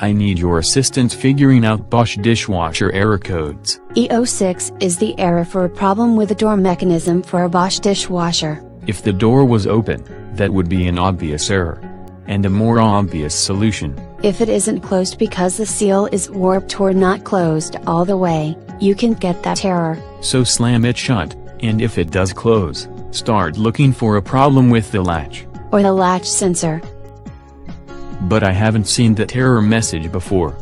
I need your assistance figuring out Bosch dishwasher error codes. E06 is the error for a problem with the door mechanism for a Bosch dishwasher. If the door was open, that would be an obvious error. And a more obvious solution. If it isn't closed because the seal is warped or not closed all the way, you can get that error. So slam it shut, and if it does close, start looking for a problem with the latch. Or the latch sensor. But I haven't seen that error message before.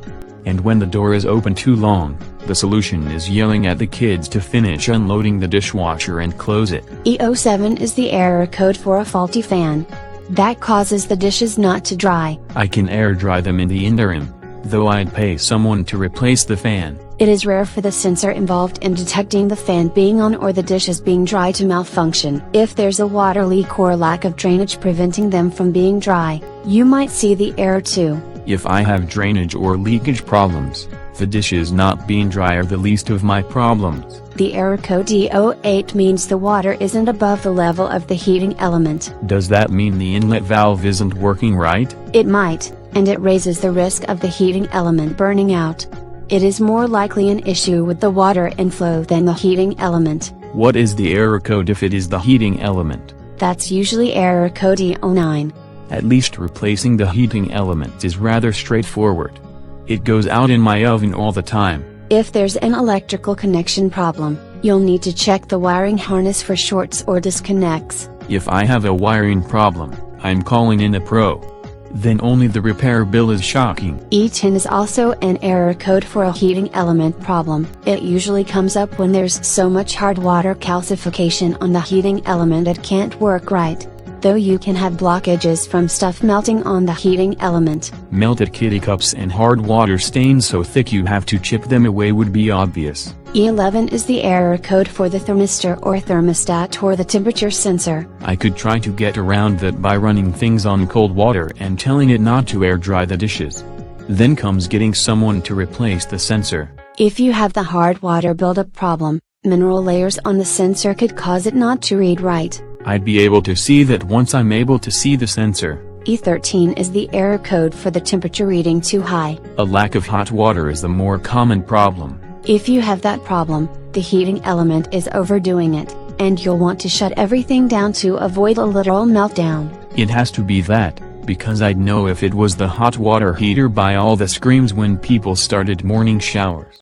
And when the door is open too long, the solution is yelling at the kids to finish unloading the dishwasher and close it. E07 is the error code for a faulty fan. That causes the dishes not to dry. I can air dry them in the interim, though I'd pay someone to replace the fan. It is rare for the sensor involved in detecting the fan being on or the dishes being dry to malfunction. If there's a water leak or lack of drainage preventing them from being dry, you might see the error too. If I have drainage or leakage problems, the dishes not being dry are the least of my problems. The error code E08 means the water isn't above the level of the heating element. Does that mean the inlet valve isn't working right? It might, and it raises the risk of the heating element burning out. It is more likely an issue with the water inflow than the heating element. What is the error code if it is the heating element? That's usually error code E09. At least replacing the heating element is rather straightforward. It goes out in my oven all the time. If there's an electrical connection problem, you'll need to check the wiring harness for shorts or disconnects. If I have a wiring problem, I'm calling in a pro. Then only the repair bill is shocking. E10 is also an error code for a heating element problem. It usually comes up when there's so much hard water calcification on the heating element it can't work right. Though you can have blockages from stuff melting on the heating element. Melted kitty cups and hard water stains so thick you have to chip them away would be obvious. E11 is the error code for the thermistor or thermostat or the temperature sensor. I could try to get around that by running things on cold water and telling it not to air dry the dishes. Then comes getting someone to replace the sensor. If you have the hard water buildup problem, mineral layers on the sensor could cause it not to read right. I'd be able to see that once I'm able to see the sensor. E13 is the error code for the temperature reading too high. A lack of hot water is the more common problem. If you have that problem, the heating element is overdoing it, and you'll want to shut everything down to avoid a literal meltdown. It has to be that, because I'd know if it was the hot water heater by all the screams when people started morning showers.